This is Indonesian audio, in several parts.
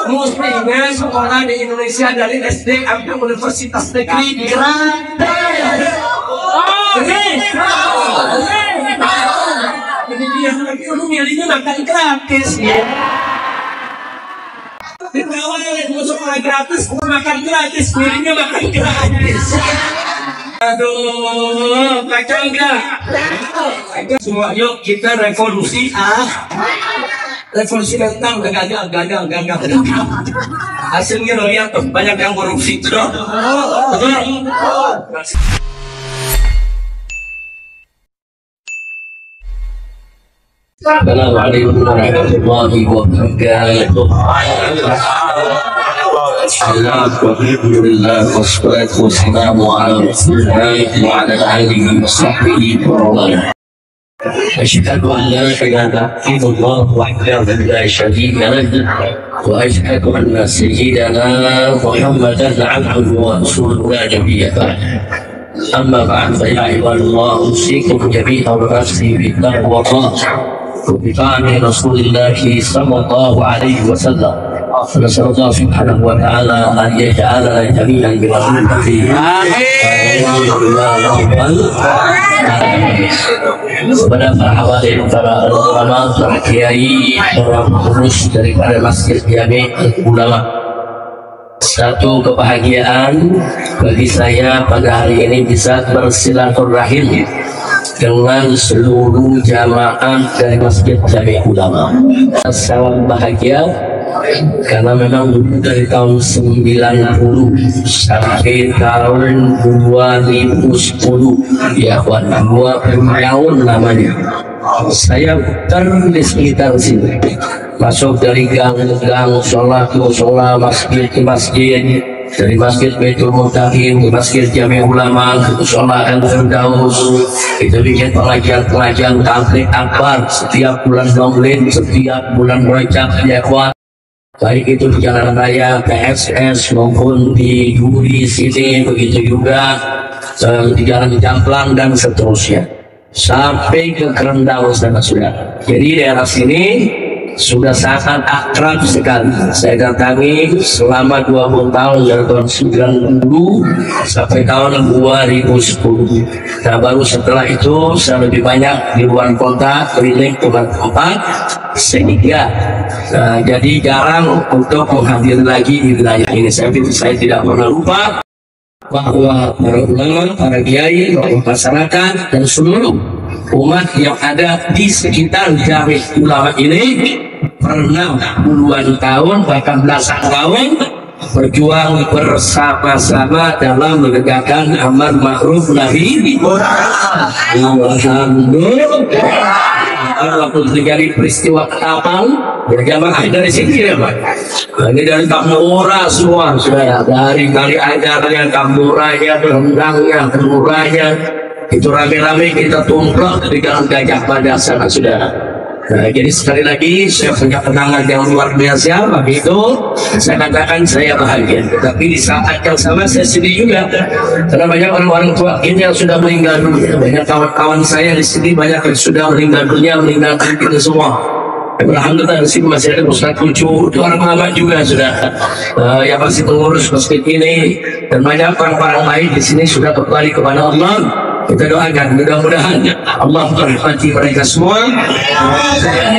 Mestinya sekolah di Indonesia dari SD sampai universitas negeri gratis. Jadi dia lagi milihnya makan gratis ya. Kalau mau sekolah gratis, makan gratis, milihnya makan gratis. Aduh, kacau enggak? Semua yuk kita revolusi revolusi mental udah gagal. Hasilnya lo lihat tuh, banyak yang korupsi. Betul. Assalamualaikum warahmatullahi wabarakatuh. Alhamdulillah wassalatu wassalamu ala Rasulillah wa ala alihi wa sahbihi wa man أشهد أن لا إله إلا الله وحده لا شريك له وأشهد أن سيدنا محمدا عبده ورسوله لا نبي بعده أما بعد فيا عباد الله أوصيكم جميعا ونفسي بتقوى الله وبطاعة رسول الله صلى الله عليه وسلم نسأل الله سبحانه وتعالى أن يجعلنا جميعا برحمته kepada para hadirin, para ulama, para kiai, para pengurus daripada Masjid Jami' Ulama. Satu kebahagiaan bagi saya pada hari ini bisa bersilaturahim dengan seluruh jamaah dari Masjid Jami' Ulama. Sangat bahagia karena memang dari tahun 90 sampai tahun 2010 ya kawan, 20 tahun namanya saya putar di sekitar sini, masuk dari gang-gang, sholat ke sholat, masjid ke masjid, dari masjid Baitul Mutahin ke Masjid Jami' Ulama ke sholat Al-Firdaus. Itu bikin pengajian tabligh akbar setiap bulan Maulid, setiap bulan Rajab ya kawan, baik itu di Jalan Raya PSS maupun di Duri sini, begitu juga di Jalan Jamplang dan seterusnya sampai ke Kerendau sana sudah. Jadi daerah sini sudah sangat akrab sekali. Saya datangi selama 20 tahun dari tahun 90 sampai tahun 2010. Nah baru setelah itu saya lebih banyak di luar kota, keliling tempat-tempat, sehingga jadi jarang untuk menghadir lagi di wilayah ini. Saya tidak pernah lupa bahwa para ulama, para kiai, masyarakat dan seluruh umat yang ada di sekitar Jami' Ulama ini pernah puluhan tahun bahkan belasan tahun berjuang bersama-sama dalam menegakkan amar ma'ruf nahi alhamdulillah. Waktu terjadi peristiwa Ketapang berjamaah dari sini ya Pak. Ini dari Kampura semua sudah, dari kali ajarnya, Kampuranya, rendangnya, kelurahnya, itu rame-rame kita tumplak di Jalan Gajah Mada sana sudah. Nah, jadi sekali lagi saya punya kenangan yang luar biasa. Bagi itu saya katakan saya bahagia. Tetapi di saat yang sama saya sedih juga karena banyak orang-orang tua ini yang sudah meninggal dunia. Banyak kawan-kawan saya di sini banyak yang sudah meninggal dunia, meninggalkan kita semua. Alhamdulillah di sini masih ada Ustaz Kucu, orang lama juga sudah yang masih pengurus masjid ini, dan banyak orang-orang lain di sini sudah kembali kepada Allah. Kita doakan mudah-mudahan Allah merahmati mereka semua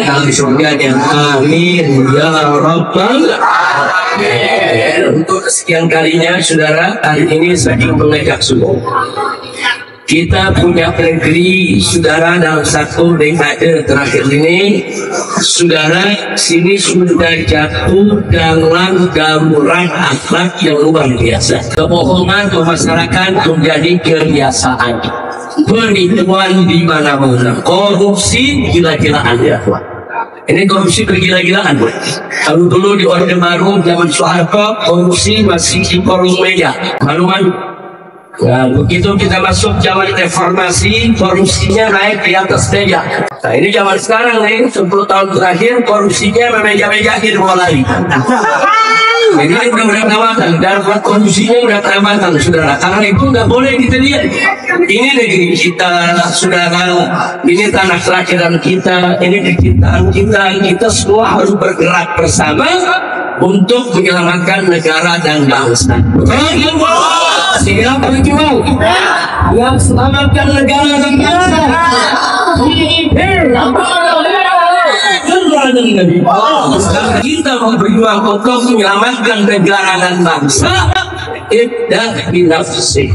dalam surganya. Amin ya rabbal alamin. Untuk kesekian kalinya saudara, hari ini saking mengajak semua kita punya negeri saudara, dalam satu dekade terakhir ini saudara, sini sudah jatuh dalam darurat akhlak yang luar biasa. Kebohongan ke masyarakat menjadi kebiasaan, penipuan di mana-mana, korupsi gila-gilaan ya. Ini korupsi bergila-gilaan. Kalau dulu di Orde Baru zaman Soeharto korupsi masih di kolong meja, malu-malu. Nah, begitu kita masuk zaman reformasi, korupsinya naik di atas meja. Nah, ini zaman sekarang nih, 10 tahun terakhir korupsinya memeja-mejakin mulai. Jadi ini udah kelewatan, dan korupsinya udah kelewatan, saudara. Karena itu nggak boleh kita lihat. Ini negeri kita, saudara. Ini tanah kelahiran kita, ini kecintaan kita. Kita semua harus bergerak bersama untuk menyelamatkan negara dan bangsa. Siap berjuang yang selamatkan negara dan bangsa. Kita mau berjuang untuk menyelamatkan negara dan bangsa. Ibda binafsi,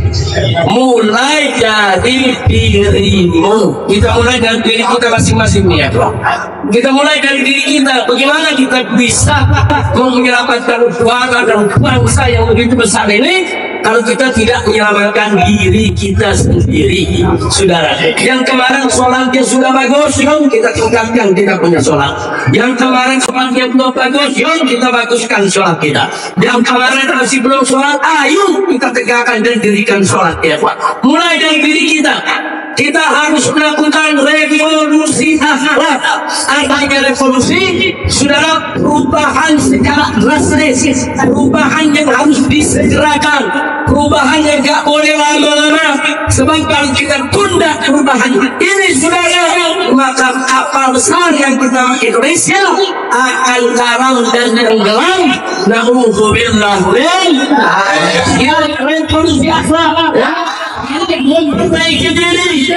mulai dari dirimu. Kita mulai dari diri kita masing-masing ya. Kita mulai dari diri kita. Bagaimana kita bisa menyelamatkan negara dan bangsa yang begitu besar ini kalau kita tidak menyelamatkan diri kita sendiri, saudara. Yang kemarin sholatnya sudah bagus, yuk kita tingkatkan kita punya sholat. Yang kemarin sholatnya belum bagus, yuk kita baguskan sholat kita. Yang kemarin masih belum sholat, ayo kita tegakkan dan dirikan sholat ya Pak. Mulai dari diri kita. Kita harus melakukan revolusi akhlak. Artinya revolusi, saudara, perubahan secara drastis, perubahan yang harus disegerakan, perubahan yang gak boleh lama-lama. Sebab kalau kita tunda perubahan ini, saudara, maka kapal besar yang bernama Indonesia akan karam dan tenggelam. Na'udzubillah. Ya, revolusi akhlak. Memperbaiki diri.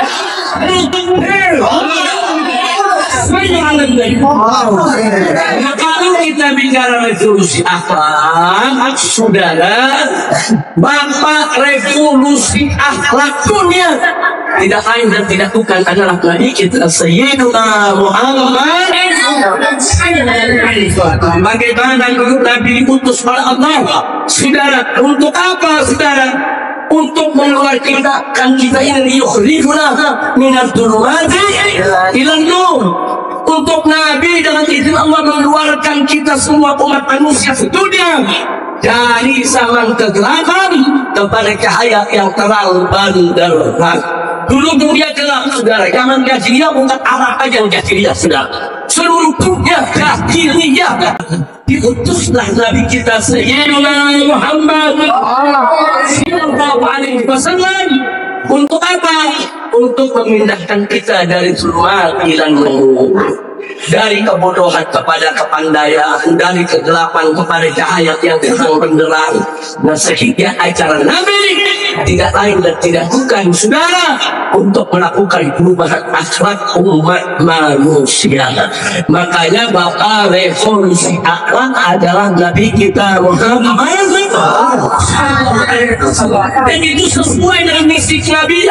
Kalau kita bicara revolusi akhlak, saudara, bapak revolusi akhlak dunia tidak lain dan tidak bukan adalah Nabi kita Sayyiduna Muhammad. Bagaimana Nabi diutus oleh Allah, saudara? Untuk apa, saudara? Untuk mengeluarkan kita ini yukhrijuna minadh dhulumati ilan nur. Untuk Nabi dengan izin Allah mengeluarkan kita semua umat manusia sedunia dari zaman kegelapan kepada cahaya yang terang benderang. Dulu dunia gelap, saudara. Zaman jahiliyah bukan Arab aja yang jahiliyah, saudara. Seluruh dunia jahiliyah. Diutuslah Nabi kita Sayyidina Muhammad sallallahu alaihi wasallam. Untuk apa? Untuk memindahkan kita dari zulumat ila nur, dari kebodohan kepada kepandaian, dari kegelapan kepada cahaya yang terang benderang. Nah, sehingga acara Nabi tidak lain dan tidak bukan, saudara, untuk melakukan perubahan akhlak umat manusia. Makanya bapak revolusi akhlak adalah Nabi kita Muhammad. Dan itu sesuai dengan misi Nabi.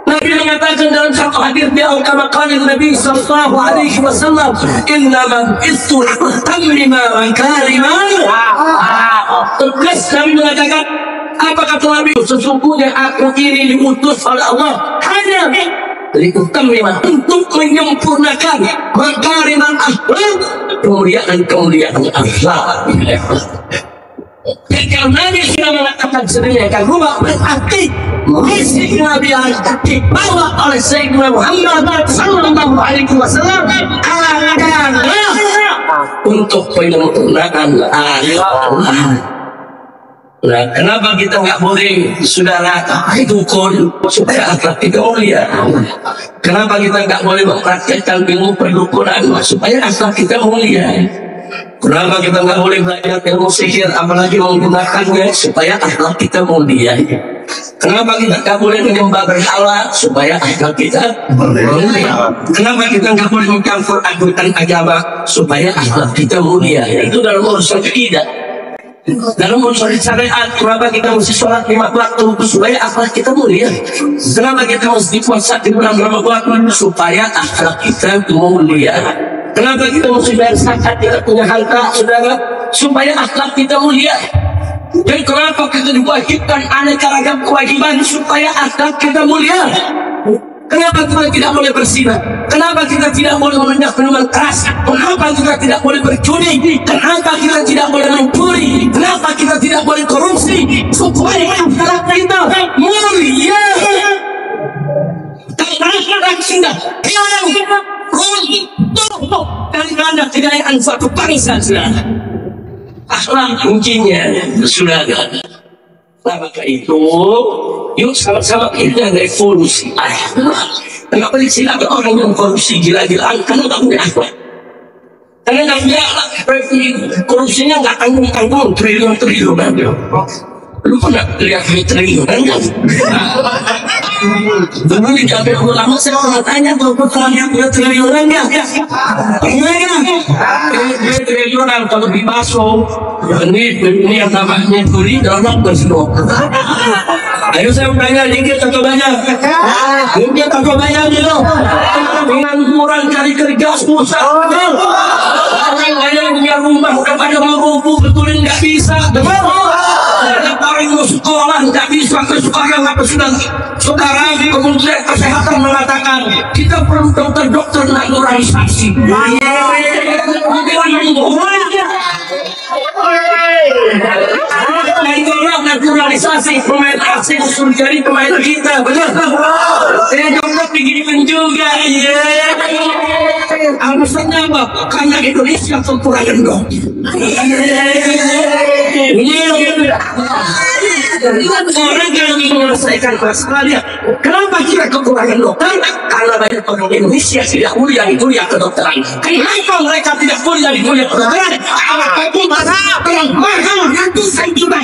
Nabi mengatakan dalam satu hadis beliau, kama qala Nabi sallallahu alaihi wasallam, innama bu'ithu litammima makarimal. Tegas Nabi mengatakan, apa kata Nabi? Sesungguhnya aku ini diutus oleh Allah hanya litammima, untuk menyempurnakan makarimal akhlak, kemuliaan akhlak. Dan kalau Nabi sudah mengatakan sedemikian rupa, berarti misi Nabi yang dibawa oleh Sayyidina Muhammad sallallahu alaihi wasallam adalah untuk penyempurnaan akhlak. Nah, kenapa kita nggak boleh, saudara, dukun supaya akhlak kita mulia? Kenapa kita nggak boleh mempraktikkan ilmu perdukunan supaya akhlak kita mulia? Kenapa kita nggak boleh belajar ilmu sihir, apalagi menggunakannya supaya akhlak kita mulia? Kenapa kita nggak boleh menyembah berhala supaya akhlak kita mulia? Kenapa kita nggak boleh mencampur adukan agama supaya akhlak kita mulia? Itu dalam urusan akidah. Dalam urusan syariat, kenapa kita mesti sholat 5 waktu supaya akhlak kita mulia? Kenapa kita mesti puasa di bulan Ramadan supaya akhlak kita mulia? Kenapa kita mesti bayar zakat, kita punya harta, saudara, supaya akhlak kita mulia? Dan kenapa kita diwajibkan aneka ragam kewajiban supaya akhlak kita mulia? Kenapa kita tidak boleh berzina? Kenapa kita tidak boleh menenggak minuman keras? Kenapa kita tidak boleh berjudi? Kenapa kita tidak boleh mencuri? Kenapa kita tidak boleh korupsi? Supaya akhlak kita mulia. Akhlak kita hilang runtuh dari mana kejayaan suatu bangsa, saudara. Akhlak kuncinya, saudara. Nah, maka itu, yuk sama-sama kita revolusi akhlak. Kenapa disilakan orang yang korupsi gila-gilaan? Karena tak punya akhlak. Karena nggak punya korupsinya nggak tanggung-tanggung triliun-triliunan. Lu pernah lihat triliunan kan? Dulu di KPU ulama saya pernah tanya tuh, pernah lihat triliunan nggak? Pernah kan? Dia triliunan kalau di Baso, ini yang namanya Turi dalam Baso. Ayo saya tanya dikit atau banyak? Dikit atau banyak dulu? Dengan kurang cari kerja susah. Orang yang punya rumah udah pada mau rubuh, betulin nggak bisa. Ada orang mau sekolah nggak bisa ke sekolah, apa sudah? Saudara, Kementerian Kesehatan mengatakan kita perlu dokter-dokter naturalisasi. Itu orang naturalisasi pemain asing suruh jadi pemain kita, benar? Saya dokter begini juga, alasannya apa? Karena Indonesia kekurangan dokter. Orang yang menyelesaikan masalahnya, kenapa kita kekurangan dokter? Karena banyak orang Indonesia tidak kuliah di kuliah kedokteran. Kenapa mereka tidak kuliah di kuliah kedokteran? Itu masalah yang mahal ratusan juta.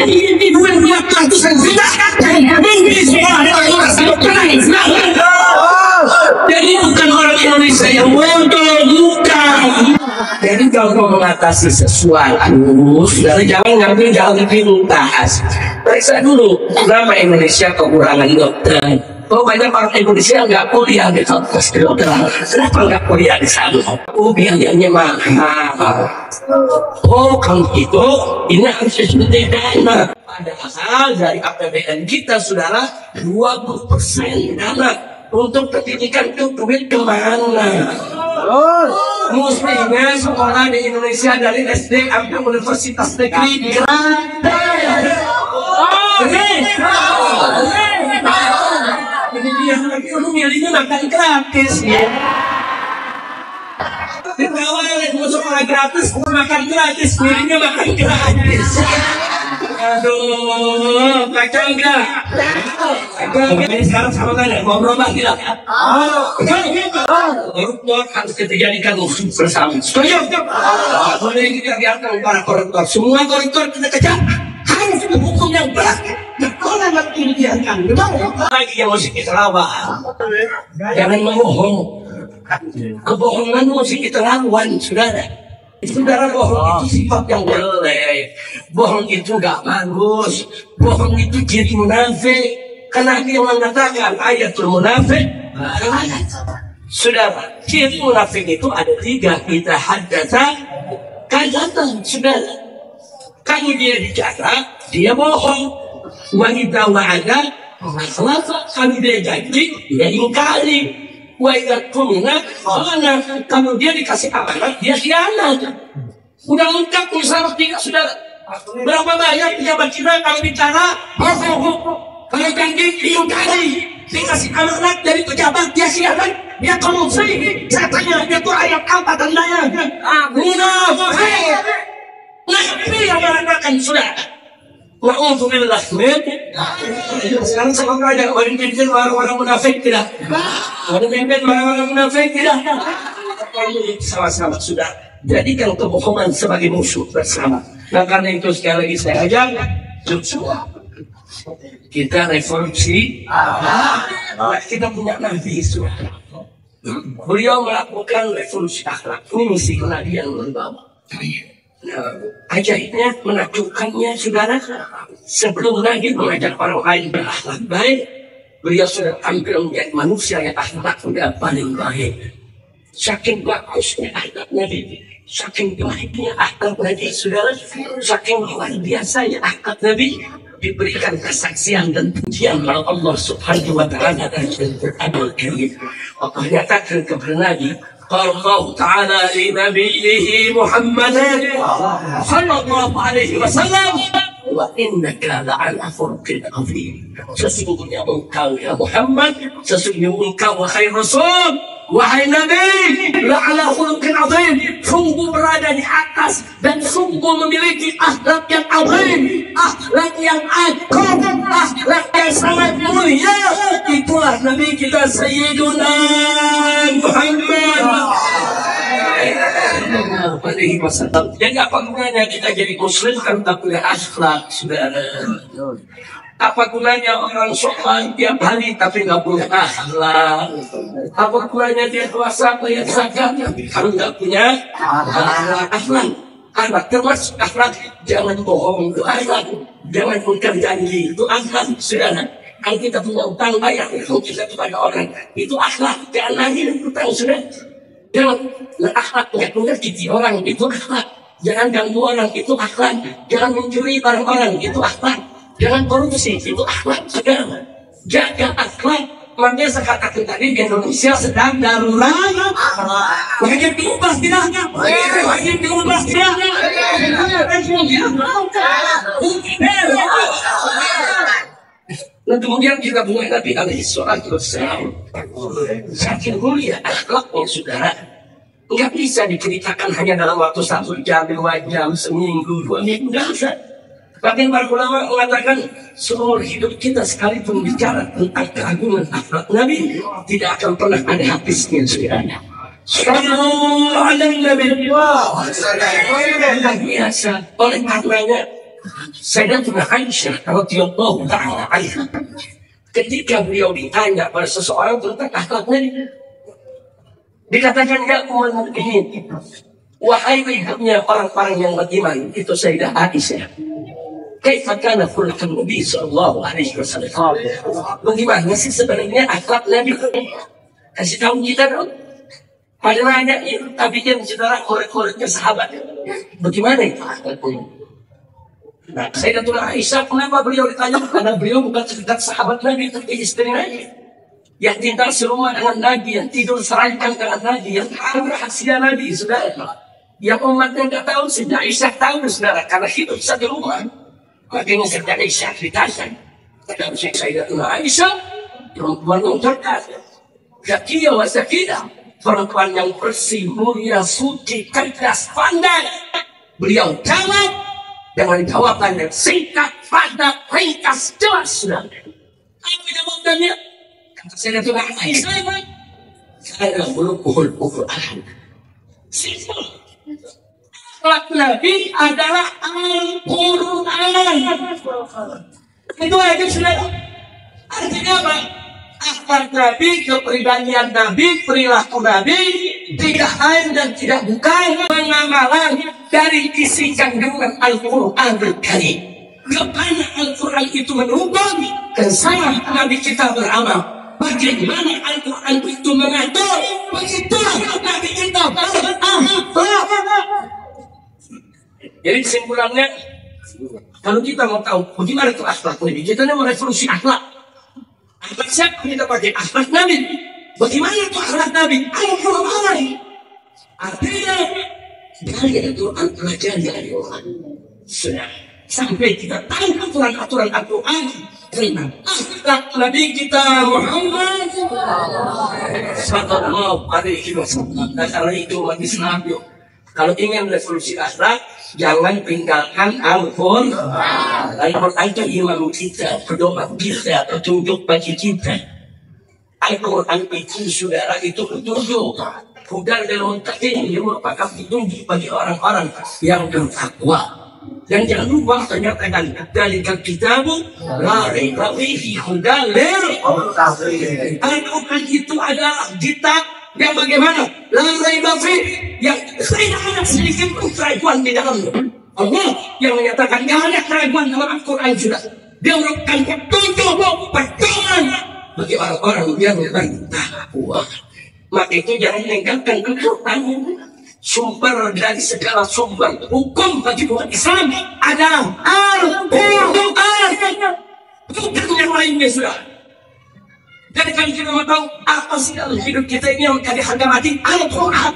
Ini duit buat ratusan juta. Ini semua adalah orang kedokteran. Jadi bukan orang Indonesia yang bodoh, bukan. Jadi kalau mengatasi sesuatu, saudara jangan ngambil jalan pintas. Periksa dulu, kenapa Indonesia kekurangan dokter? Oh, banyak orang Indonesia nggak kuliah di fakultas kedokteran. Kenapa nggak kuliah di sana? Oh, biayanya mahal. Oh, kalau itu, ini harus seperti dana. Padahal dari APBN kita, saudara, 20% dana untuk pendidikan itu duit kemana? Mestinya sekolah di Indonesia dari SD sampai universitas negeri gratis. Jadi dia lagi milihnya makan gratis ya. Ditawarin mau sekolah gratis, mau makan gratis, milihnya makan gratis. Aduh, kacau enggak? Ini sekarang sama kalian, mau berubah tidak? Koruptor harus dijadikan musuh bersama. Setuju? Boleh kita biarkan para koruptor. Semua koruptor kita kejar. Harus hukum yang berat. Kalau nanti dibiarkan, lagi yang mesti kita lawan. Jangan membohong. Kebohongan mesti kita lawan, saudara. Saudara, bohong itu sifat yang jelek. Bohong itu gak bagus. Bohong itu jadi munafik. Karena dia mengatakan ayatul munafik. Saudara, ciri munafik itu ada 3. Kita hadatsa kadzdzaba, saudara. Kalau dia bicara, dia bohong. Wanita wa'ada, kalau dia janji, dia ingkari. Wajah tumina, kalau dia dikasih amanat, dia khianat. Udah lengkap misalnya 3, saudara. Berapa banyak pejabat kita kalau bicara, kalau janji diingkari, dikasih amanat dari pejabat, dia khianat, dia korupsi. Saya tanya, dia tuh ayat apa tandanya? Munafik. Nah, ini yang mengatakan saudara. Na'udzubillah. Sekarang sama kerajaan memimpin orang-orang munafik tidak? Memimpin orang-orang munafik tidak? Sama-sama sudah. Jadikan kebohongan sebagai musuh bersama. Nah karena itu sekali lagi saya ajak semua kita revolusi. Kita punya nabi sudah. Beliau melakukan revolusi akhlak. Ini misi kenabian berbawa. Nah, ajaibnya, menakjubkannya, saudara, sebelum Nabi mengajak orang lain berakhlak baik, beliau sudah tampil menjadi manusia yang akhlaknya paling baik. Saking bagusnya akhlak Nabi, saking baiknya akhlak Nabi, saudara, saking luar biasanya akhlak Nabi, diberikan kesaksian dan pujian oleh Allah Subhanahu wa Ta'ala dan Al-Qur'anul Karim. Allah nyatakan kepada Nabi, قال الله تعالى لنبيه محمد صلى الله عليه وسلم وإنك لعلى خلق عظيم. Sesungguhnya engkau ya Muhammad, sesungguhnya engkau wahai Rasul, wahai Nabi, la'ala khuluqin azim, sungguh berada di atas dan sungguh memiliki akhlak yang azim, akhlak yang agung, akhlak yang sangat mulia. Itulah Nabi kita Sayyiduna Muhammad. Alaihi Wasallam. Jadi apa gunanya kita jadi muslim kan tak punya akhlak, saudara? Apa gunanya orang sholat tiap hari tapi nggak punya akhlak? Apa gunanya dia puasa bayar zakat kalau nggak punya akhlak? Akhlak termasuk akhlak, jangan bohong itu akhlak, jangan ingkar janji itu akhlak, saudara. Kalau kita punya utang bayar itu kita kepada orang itu akhlak, jangan lagi utang, saudara. Jangan akhlak menyakiti orang itu akhlak, jangan ganggu orang itu akhlak, jangan mencuri barang orang itu akhlak, jangan korupsi itu akhlak, saudara. Jaga akhlak. Makanya saya katakan tadi Indonesia sedang darurat. Makanya diubah tidak? Makanya diubah tidak? Nah kemudian kita punya Nabi alaihi salatu wassalam. Saking mulia akhlaknya, saudara. Enggak bisa diceritakan hanya dalam waktu 1 jam, 2 jam, seminggu, 2 minggu, enggak bisa. Bahkan para ulama mengatakan seumur hidup kita sekalipun bicara tentang keagungan akhlak Nabi tidak akan pernah ada habisnya, saudara. Sallallahu alaihi wasallam biasa. Oleh karenanya Sayyidatuna Aisyah radhiyallahu ta'ala anha ketika beliau ditanya pada seseorang tentang akhlak Nabi, dikatakan ya ummul mukminin, wahai ibunya orang-orang yang beriman, itu Sayyidah Aisyah. Kaifa kana khuluqun Nabi sallallahu alaihi wasallam? Bagaimana sih sebenarnya akhlak Nabi? Kasih tahu kita dong. Pada nanya itu, tapi dia saudara korek-koreknya sahabat. Bagaimana itu akhlaknya? Nah, Sayyidatuna Aisyah, kenapa beliau ditanya? Karena beliau bukan sekedar sahabat Nabi, tapi istri Nabi. Yang tinggal serumah dengan Nabi, yang tidur seranjang dengan Nabi, yang tahu rahasia Nabi, saudara. Yang umatnya nggak tahu, Sayyidah Aisyah tahu, saudara, karena hidup satu rumah. Makanya Sayyidah Aisyah ditanya. Kata Sayyidatuna Aisyah, perempuan yang cerdas, zakiyah wa sakinah, perempuan yang bersih, mulia, suci, cerdas, pandai. Beliau jawab dengan jawaban yang singkat, padat, ringkas, jelas, saudara. Apa jawabannya? Kata Sayyidatuna Aisyah, saya belum Al-Quran. Simpel. Akhlak Nabi adalah Al-Quran. Itu aja, saudara. Artinya apa? Akhlak Nabi, kepribadian Nabi, perilaku Nabi tidak lain dan tidak bukan pengamalan dari isi kandungan Al-Quran Al-Karim. Karena Al-Quran itu menubah kesalahan Nabi kita beramal. Bagaimana Al-Quran itu mengatur, begitulah Nabi kita beramal. Jadi kesimpulannya, kalau kita mau tahu bagaimana itu akhlak Nabi, kita mau revolusi akhlak. Akhlak siapa kita pakai? Akhlak Nabi. Bagaimana itu akhlak Nabi? Al-Quran. Artinya dari Al-Quran pelajari dari Quran. Sudah sampai kita tahu aturan-aturan Al-Quran tentang akhlak Nabi kita Muhammad sallallahu alaihi wasallam. Dan karena itu umat Islam, kalau ingin revolusi akhlak, jangan tinggalkan Al-Quran. Al-Quran itu imam kita, pedoman kita, petunjuk bagi kita. Al-Quran itu, saudara, itu petunjuk. Hudan lil muttaqin, ini merupakan petunjuk bagi orang-orang yang bertakwa. Dan jangan lupa ternyata dari kitab la raiba fihi hudan lil muttaqin. Al-Quran itu adalah kitab yang bagaimana? La raiba fihi, yang tidak ada sedikit pun keraguan di dalamnya. Allah yang menyatakan tidak ada keraguan dalam Al-Quran sudah. Dia merupakan petunjuk, pedoman bagi orang-orang yang bertakwa. Maka itu jangan meninggalkan Al-Quran. Sumber dari segala sumber hukum bagi umat Islam adalah Al-Quran, bukan yang lainnya, sudah. Jadi kalau kita mau tahu apa sih dalam hidup kita ini yang menjadi harga mati, Al-Quran.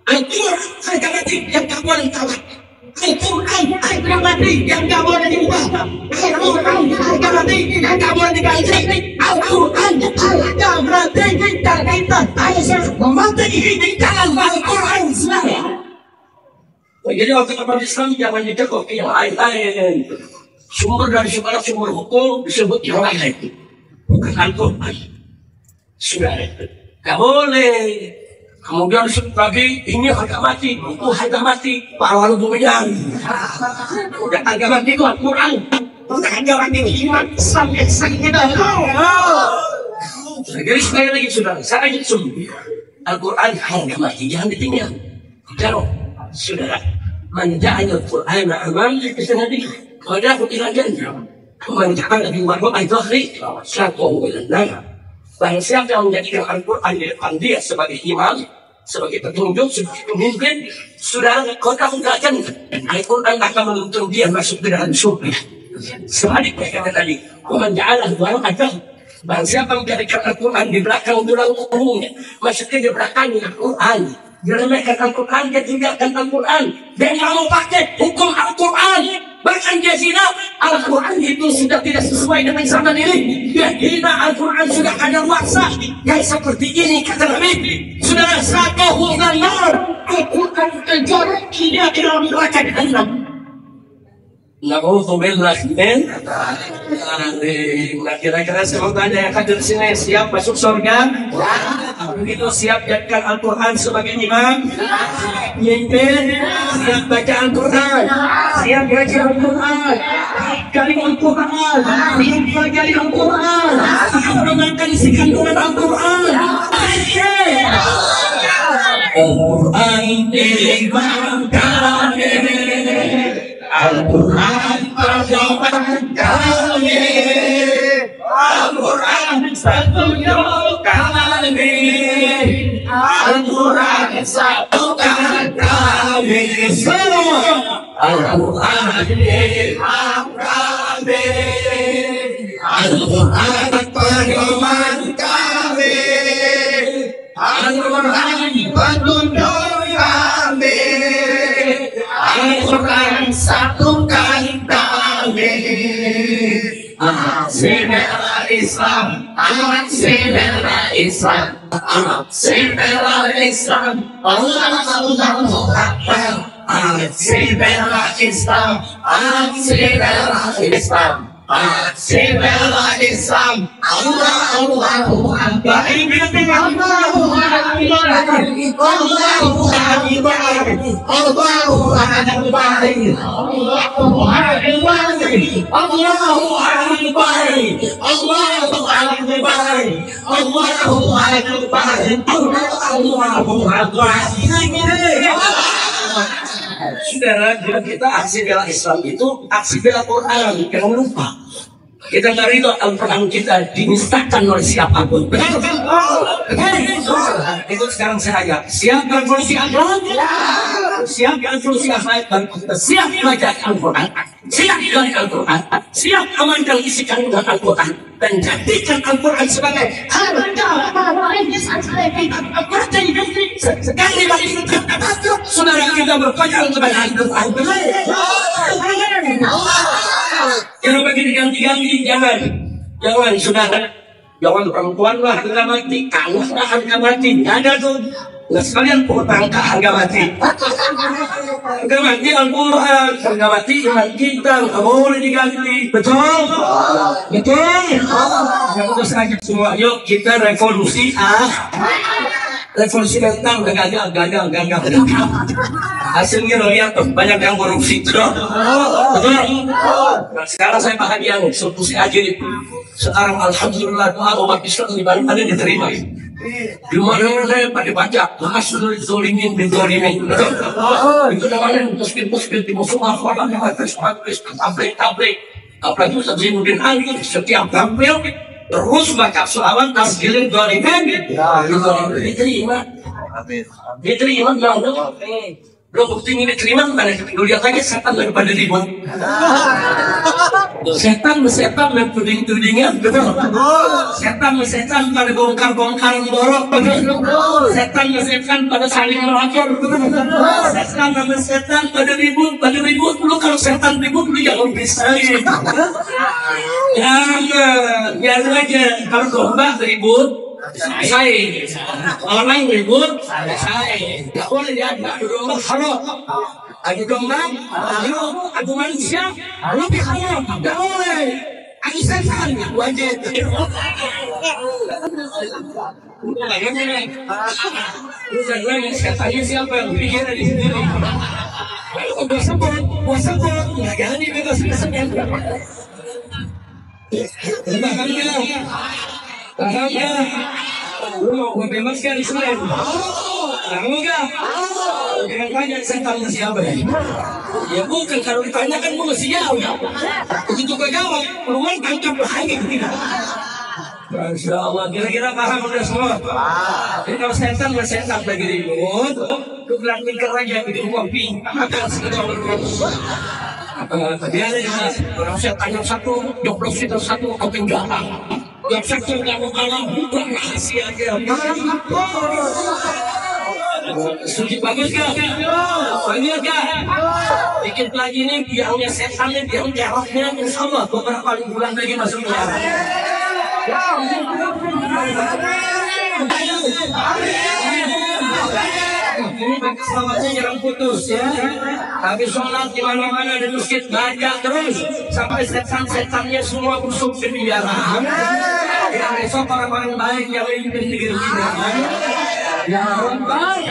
Al-Quran harga mati yang tak boleh ditawar. Al-Quran harga mati yang tak boleh diubah. Al-Quran harga mati yang tak boleh diganti. Al-Quran harga mati dan kita harus mati di dalam Al-Quran. Jadi waktu umat Islam jangan dicekok yang lain-lain. Sumber dari segala sumber hukum disebut yang lain. Bukan Al-Quran. Sudah, gak boleh. Kemudian lagi ini harga mati, itu harga mati, pahlawan bumian. Udah harga mati itu Al-Quran. Harga mati iman sampai kita. Jadi sekali lagi saudara, saya ingin sungguh Al-Quran harga mati jangan ditinggal. Kalau saudara menjadi Al-Quran amal kita nanti pada aku tidak janji. Menjadi di warga al-Zahri satu bulan. Barang siapa yang menjadikan Al-Quran di depan dia sebagai imam, sebagai petunjuk, sebagai pemimpin, saudara kau tahu tak kan Al-Quran akan menuntun dia masuk ke dalam surga. Sebaliknya kata tadi, menjadi Al-Quran. Barang siapa menjadikan Al-Quran di belakang tulang umumnya, maksudnya di belakangnya Al-Quran, diremehkan Al-Quran, dia tinggalkan Al-Quran, dia nggak mau pakai hukum Al-Quran, bahkan dia hina Al-Quran itu sudah tidak sesuai dengan zaman ini, dia hina Al-Quran sudah ada luasa, yang seperti ini kata Nabi, sudah sakahu nanar, Al-Quran terjorok tidak dalam neraka jahannam. Na'udzubillah min nah kira-kira semoga ada yang hadir sini siap masuk surga. Begitu siap jadikan Al-Quran sebagai imam, pemimpin, siap baca Al-Quran, siap baca Al-Quran, kali Al-Quran, siap pelajari Al-Quran, siap mendengarkan isi kandungan Al-Quran. Al-Quran imam kami, Al-Quran perjuangan kami, Al-Quran satukan kami, Al-Quran satukan kami semua, Al-Quran imam kami, Al-Quran perjuangan kami, Al-Quran petunjuk kami, Al-Quran satukan kami. Sibera Islam, Sibera Islam, Sibera Islam, Allahu Akbar. Sibera Islam, Sibera Islam, Sibera Islam, Allahu Akbar. Allahu Akbar, Allahu Akbar, Allahu Akbar, Allahu Akbar, Allahu Akbar, Allahu Akbar, Allahu Akbar. Saudara, kita aksi bela Islam itu aksi bela Quran, jangan lupa. Kita nggak ridho Al-Quran kita dinistakan oleh siapapun. Betul kan? Itu sekarang saya ajak. Siap revolusi Al-Quran? Siap revolusi Al-Quran? Siap baca Al-Quran? Siap dari Al-Quran? Siap amankan isi kandungan Al-Quran? Dan jadikan Al-Quran sebagai sekali lagi saudara kita berpegang kepada Al-Quran. Jangan bagi diganti-ganti, jangan saudara, jangan perempuan lah harga mati, kamu lah harga mati, ada tuh, nggak sekalian potangka harga mati, harga mati Al-Quran, harga mati iman kita, nggak boleh diganti, betul, betul, kita saja semua, yuk kita revolusi revolusi mental udah gagal. Hasilnya lo lihat tuh, banyak yang korupsi, betul. Nah, sekarang saya bahagia nih, solusi aja nih. Sekarang alhamdulillah doa umat Islam di Bali ada diterima. Di mana saya pada baca, masuk zolimin bin zolimin. Itu namanya muskil di musuh orang yang ada tablik. Apalagi Ustaz Zainuddin Ali setiap tampil terus baca selawat tasgirin zolimin. Diterima belum bukti ini diterima mana lu lihat aja setan daripada ribut, setan dan tudingan betul, setan pada bongkar-bongkar borok betul, setan pada saling melapor betul, setan pada ribut lu kalau setan ribut lu jangan bisa jangan aja kalau domba ribut saya orang ribut saya nggak boleh diajak dulu halo adu domba adu manusia lebih haram nggak boleh setan wajib. Setannya siapa yang bikin di sini? Gua sebut, nggak jadi bebas kesengan. Bahkan bilang, lu mau gue bebaskan Islam? Kamu enggak? Jangan tanya setannya siapa ya? Ya bukan, kalau ditanyakan mau siapa? Begitu gue jawab, keluar tangkap lagi. Masya Allah, kira-kira paham udah semua? Jadi kalau setan bersetan lagi di mulut, lu bilang mikir aja gitu, kopi, makan sekedar. Dia ada jelas, kalau setan yang satu, joblok situ satu, kau tinggalan. Yang satu kamu kalah, bukan rahasia aja. Suci bagus kah? Banyak kah? Bikin lagi ini biangnya setannya, biang jaroknya, insya Allah beberapa bulan lagi masuk penjara. Ini pakai selamatnya jangan putus ya. Habis sholat di mana-mana di masjid baca terus sampai setan-setannya semua busuk di penjara. Yang besok orang-orang baik yang memimpin negeri kita. Ya Rabbal